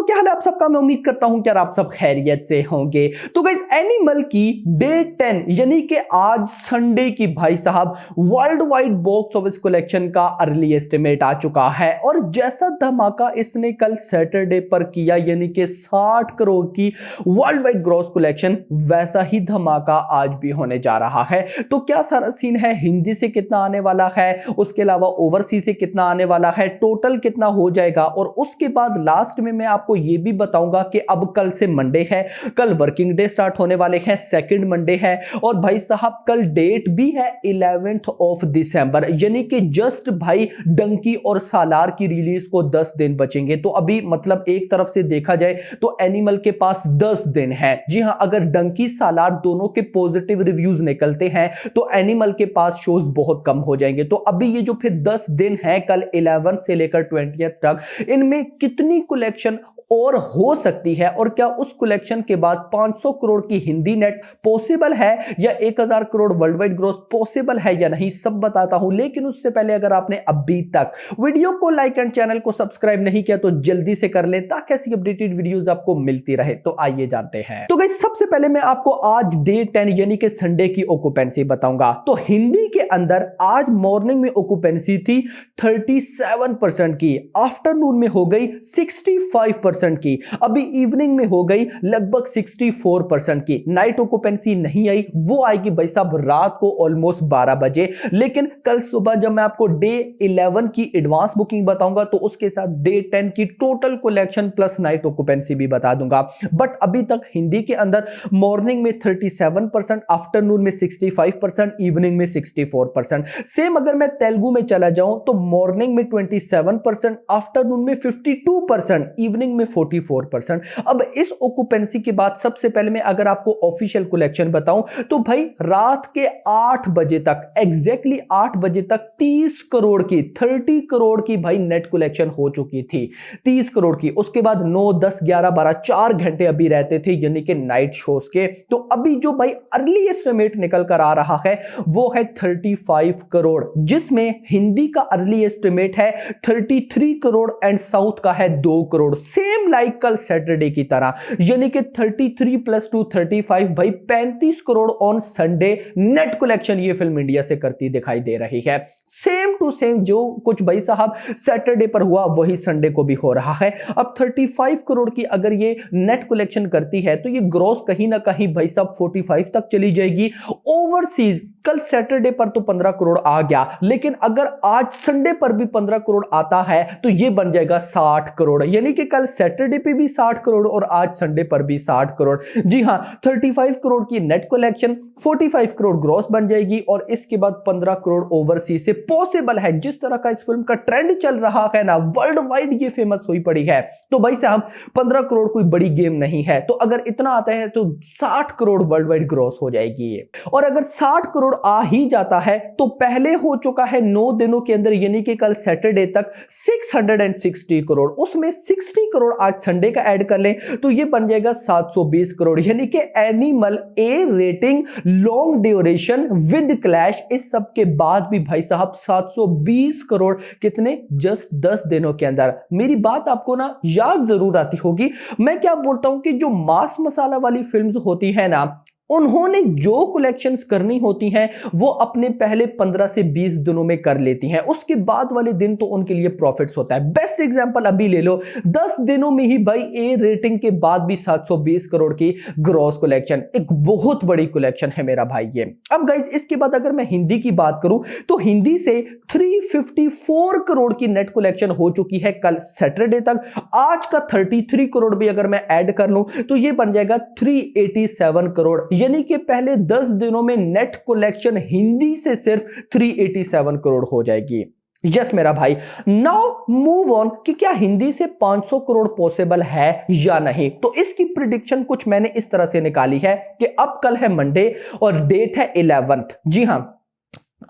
क्या हाल है आप सबका। मैं उम्मीद करता हूं कि यार आप सब खैरियत से होंगे। तो गाइस एनिमल की डे 10 यानी कि आज संडे की भाई साहब world wide box office collection का अर्ली एस्टिमेट आ चुका है और जैसा धमाका इसने कल सैटरडे पर किया यानी कि 60 करोड़ की वर्ल्ड वाइड ग्रॉस कलेक्शन, वैसा ही धमाका आज भी होने जा रहा है। तो क्या सारा सीन है, हिंदी से कितना आने वाला है, उसके अलावा ओवरसीज से कितना आने वाला है, टोटल कितना हो जाएगा, और उसके बाद लास्ट में मैं आपको यह भी बताऊंगा कि अब कल से मंडे है, कल वर्किंग डे स्टार्ट होने वाले हैं, सेकंड मंडे है और भाई साहब कल डेट भी है 11th ऑफ दिसंबर, यानी कि जस्ट भाई डंकी और सालार की रिलीज को 10 दिन बचेंगे। तो अभी मतलब एक तरफ से देखा जाए तो एनिमल के पास 10 दिन है। जी हां, अगर डंकी सालार दोनों के पॉजिटिव रिव्यूज निकलते हैं तो एनिमल के पास शोज बहुत कम हो जाएंगे। तो अभी ये जो फिर 10 दिन है कल 11 से लेकर 20 तक, इनमें कितनी कलेक्शन और हो सकती है और क्या उस कलेक्शन के बाद 500 करोड़ की हिंदी नेट पॉसिबल है या 1000 crore world wide growth possible है या नहीं, सब बताता हूं। लेकिन उससे पहले अगर आपने अभी तक वीडियो को लाइक एंड चैनल को सब्सक्राइब नहीं किया तो जल्दी से कर लें ताकि ऐसी अपडेटेड वीडियोस आपको मिलती रहे। तो आइए जानते हैं। तो गाइस सबसे पहले मैं आपको आज डे 10 यानी कि संडे की ऑक्यूपेंसी बताऊंगा। तो हिंदी के अंदर आज मॉर्निंग में ऑक्यूपेंसी थी 37% की, आफ्टरनून में हो गई 65% की, अभी इवनिंग में हो गई लगभग 64% की। नाइट ऑक्यूपेंसी नहीं आई, वो आएगी भाई साहब रात को ऑलमोस्ट 12 बजे। लेकिन कल सुबह जब मैं आपको डे 11 की एडवांस बुकिंग बताऊंगा तो उसके साथ डे 10 की total collection plus night occupancy भी बता दूंगा। बट अभी तक हिंदी के अंदर मॉर्निंग में 37%, आफ्टरनून में 65%, इवनिंग में 64%। सेम अगर मैं तेलुगु में चला जाऊं तो मॉर्निंग में 27%, आफ्टरनून में 52%, इवनिंग में 44%। अब इस ऑक्यूपेंसी के बाद सबसे पहले मैं अगर आपको ऑफिशियल कलेक्शन बताऊं तो भाई रात के 8 बजे तक, एग्जैक्टली 8 बजे तक 30 करोड़ की भाई नेट कलेक्शन हो चुकी थी, 30 करोड़ की। उसके बाद 9, 10, 11, 12 4 घंटे अभी रहते थे यानी कि नाइट शोज के। तो अभी जो भाई अर्ली एस्टिमेट निकल कर आ रहा है वो है 35 करोड़, जिसमें हिंदी का अर्ली एस्टिमेट है 33 करोड़ एंड साउथ का है 2 करोड़। सेम लाइक कल सैटरडे की तरह, यानी कि 33 + 2 35 भाई 35 crore on Sunday net collection ये फिल्म इंडिया से करती दिखाई दे रही है। सेम टू सेम जो कुछ भाई साहब सैटरडे पर हुआ वही संडे को भी हो रहा है। अब 35 करोड़ की अगर ये नेट कलेक्शन करती है तो ये ग्रॉस कहीं ना कहीं भाई साहब 45 तक चली जाएगी। ओवरसीज कल सैटरडे पर तो 15 करोड़ आ गया, लेकिन अगर आज संडे पर भी 15 करोड़ आता है तो ये बन जाएगा 60 करोड़, यानी कि कल सैटरडे पे भी 60 करोड़ और आज संडे पर भी 60 करोड़। जी हां, 35 करोड़ की नेट कलेक्शन, 45 करोड़ ग्रॉस बन जाएगी और इसके बाद 15 करोड़ ओवरसीज से पॉसिबल है। जिस तरह का इस फिल्म का ट्रेंड चल रहा है ना, वर्ल्ड वाइड ये फेमस हुई पड़ी है, तो भाई साहब 15 करोड़ कोई बड़ी गेम नहीं है। तो अगर इतना आता है तो 60 करोड़ वर्ल्ड वाइड ग्रॉस हो जाएगी ये। और अगर 60 करोड़ आ ही जाता है तो पहले हो चुका है 9 दिनों के अंदर यानी कि कल सैटरडे तक 660 करोड़, उसमें 60 करोड़ आज संडे का ऐड कर लें तो ये बन जाएगा 720 करोड़, यानी कि animal A rating, long duration with clash, इस सब के बाद भी भाई साहब 720 करोड़ कितने, जस्ट 10 दिनों के अंदर। मेरी बात आपको ना याद जरूर आती होगी, मैं क्या बोलता हूं कि जो मास मसाला वाली फिल्म्स होती है ना, उन्होंने जो कलेक्शंस करनी होती हैं वो अपने पहले 15 से 20 दिनों में कर लेती हैं, उसके बाद वाले दिन तो उनके लिए प्रॉफिट्स होता है। बेस्ट एग्जांपल अभी ले लो, 10 दिनों में ही भाई ए रेटिंग के बाद भी 720 करोड़ की ग्रॉस कलेक्शन, एक बहुत बड़ी कलेक्शन है मेरा भाई ये। अब गाइस इसके बाद अगर मैं हिंदी की बात करूं तो हिंदी से 354 करोड़ की नेट कलेक्शन हो चुकी है कल सैटरडे तक। आज का 33 करोड़ भी अगर मैं ऐड कर लूं तो ये बन जाएगा 387 करोड़, यानी कि पहले 10 दिनों में नेट कलेक्शन हिंदी से सिर्फ 387 करोड़ हो जाएगी। यस मेरा भाई, नाउ मूव ऑन कि क्या हिंदी से 500 करोड़ पॉसिबल है या नहीं। तो इसकी प्रिडिक्शन कुछ मैंने इस तरह से निकाली है कि अब कल है मंडे और डेट है 11th। जी हां,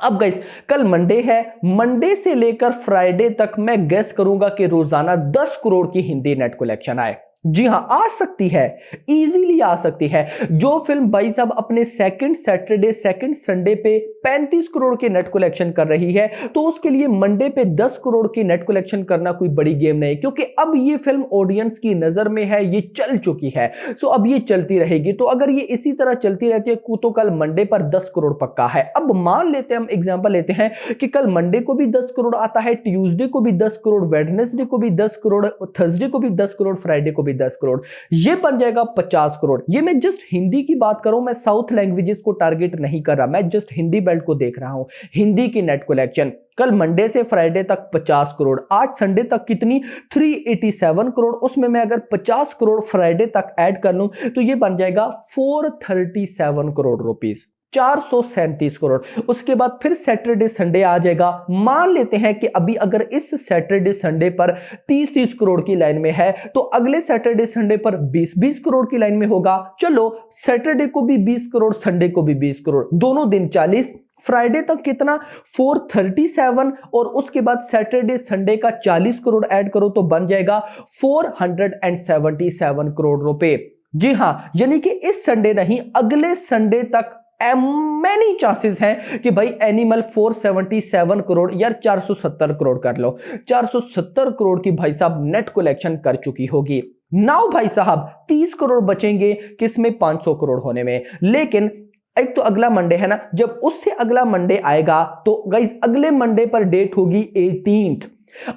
अब गाइस कल मंडे है, मंडे से लेकर फ्राइडे तक मैं गेस करूंगा कि रोजाना 10 करोड़ की हिंदी नेट कलेक्शन आए। जी हां, आ सकती है, इजीली आ सकती है। जो फिल्म भाई साहब अपने सेकंड सैटरडे सेकंड संडे पे 35 करोड़ के नेट कलेक्शन कर रही है, तो उसके लिए मंडे पे 10 करोड़ की नेट कलेक्शन करना कोई बड़ी गेम नहीं, क्योंकि अब ये फिल्म ऑडियंस की नजर में है, ये चल चुकी है। सो अब ये चलती रहेगी। तो अगर ये इसी तरह चलती रहती है तो कल मंडे पर 10 करोड़ पक्का है। अब मान लेते हैं, हम एग्जांपल लेते हैं कि कल मंडे को भी 10 करोड़ आता है, ट्यूसडे को भी 10 करोड़, वेडनेसडे को भी 10 करोड़, थर्सडे को भी 10 करोड़, फ्राइडे को भी 10 करोड़, ये बन जाएगा 50 करोड़। ये मैं जस्ट हिंदी की बात करूं, मैं साउथ लैंग्वेजेस को टारगेट नहीं कर रहा, मैं जस्ट हिंदी बेल्ट को देख रहा हूं। हिंदी की नेट कलेक्शन कल मंडे से फ्राइडे तक 50 करोड़, आज संडे तक कितनी 387 करोड़, उसमें मैं अगर 50 करोड़ फ्राइडे तक ऐड कर लूं तो ये बन जाएगा 437 करोड़ रुपीस, 437 करोड़। उसके बाद फिर सैटरडे संडे आ जाएगा। मान लेते हैं कि अभी अगर इस सैटरडे संडे पर 30-30 करोड़ की लाइन में है, तो अगले सैटरडे संडे पर 20-20 करोड़ की लाइन में होगा। चलो सैटरडे को भी 20 करोड़, संडे को भी 20 करोड़, दोनों दिन 40, फ्राइडे तक कितना 437, और उसके बाद सैटरडे संडे का 40 करोड़ ऐड करो तो बन जाएगा 477 करोड़ रुपए। जी हां, यानी कि इस संडे नहीं, अगले संडे तक मैनी चांसेस हैं कि भाई एनिमल 477 करोड़, यार 470 करोड़ कर लो, 470 करोड़ की भाई साहब नेट कलेक्शन कर चुकी होगी। नाउ भाई साहब 30 करोड़ बचेंगे किसमें, 500 करोड़ होने में। लेकिन एक तो अगला मंडे है ना, जब उससे अगला मंडे आएगा तो गाइस अगले मंडे पर डेट होगी 18th,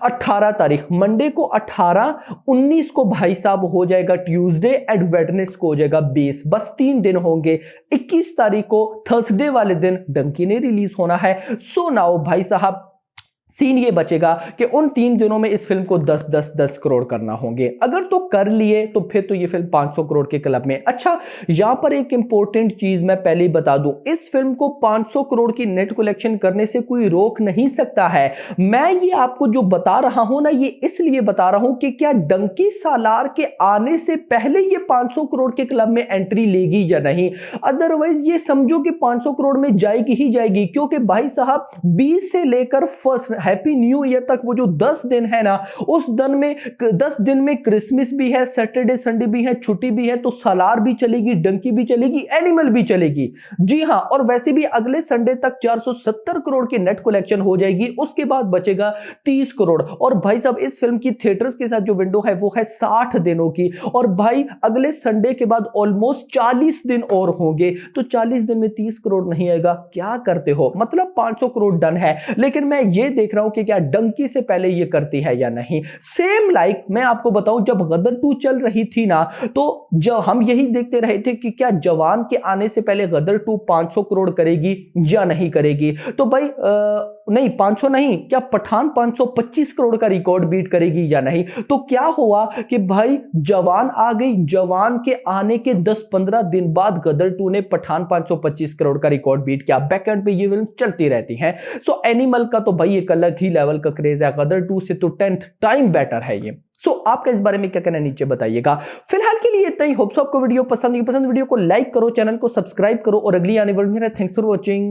18 तारीख, मंडे को 18, 19 को भाई साहब हो जाएगा ट्यूसडे, एंड वेडनेस को हो जाएगा 20, बस 3 दिन होंगे। 21 तारीख को थर्सडे वाले दिन डंकी ने रिलीज होना है। सो नाउ भाई साहब सीन ये बचेगा कि उन 3 दिनों में इस फिल्म को 10-10-10 करोड़ करना होंगे। अगर तो कर लिए तो फिर तो ये फिल्म 500 करोड़ के क्लब में। अच्छा, यहां पर एक इंपॉर्टेंट चीज मैं पहले ही बता दूं, इस फिल्म को 500 करोड़ की नेट कलेक्शन करने से कोई रोक नहीं सकता है। मैं ये आपको जो बता रहा हूं ना, ये इसलिए बता रहा हूं कि क्या डंकी सालार के आने से पहले ये 500 करोड़ के क्लब में एंट्री लेगी या नहीं। अदरवाइज ये समझो कि 500 करोड़ में जाएगी ही जाएगी, क्योंकि भाई साहब 20 से लेकर फर्स्ट हैप्पी न्यू ईयर तक वो जो 10 दिन है ना, उस दिन में 10 दिन में क्रिसमस भी है, सैटरडे संडे भी है, छुट्टी भी है, तो सालार भी चलेगी, डंकी भी चलेगी, एनिमल भी चलेगी। जी हां, और वैसे भी अगले संडे तक 470 करोड़ की नेट कलेक्शन हो जाएगी। उसके बाद बचेगा 30 करोड़। और भाई साहब इस फिल्म की थिएटर्स के साथ जो विंडो है वो है 60 दिनों की, और भाई अगले संडे के बाद ऑलमोस्ट 40 दिन और होंगे, तो 40 दिन में 30 करोड़ नहीं आएगा, क्या करते हो। मतलब 500 करोड़ डन है। लेकिन मैं ये देख रहा हूं कि क्या डंकी से पहले ये करती है या नहीं। सेम लाइक मैं आपको बताऊं, जब गदर 2 चल रही थी ना, तो जब हम यही देखते रहे थे कि क्या जवान के आने से पहले गदर 2 500 करोड़ करेगी या नहीं करेगी। तो भाई नहीं, 500 नहीं, क्या पठान 525 करोड़ का रिकॉर्ड बीट करेगी या नहीं। तो क्या हुआ कि भाई जवान आ गई, जवान के आने के 10-15 दिन बाद गदर 2 ने पठान 525 करोड़ का रिकॉर्ड बीट किया। बैकएंड पे ये फिल्म चलती रहती है। सो एनिमल का तो भाई एक अलग ही लेवल का क्रेज है, गदर 2 से तो 10th टाइम बेटर है ये। सो आपका इस बारे में क्या कहना है नीचे बताइएगा। फिलहाल के लिए इतना ही। होप्स आपको वीडियो पसंद वीडियो को लाइक करो, चैनल को सब्सक्राइब करो, और अगली आने वाली। Thanks for watching.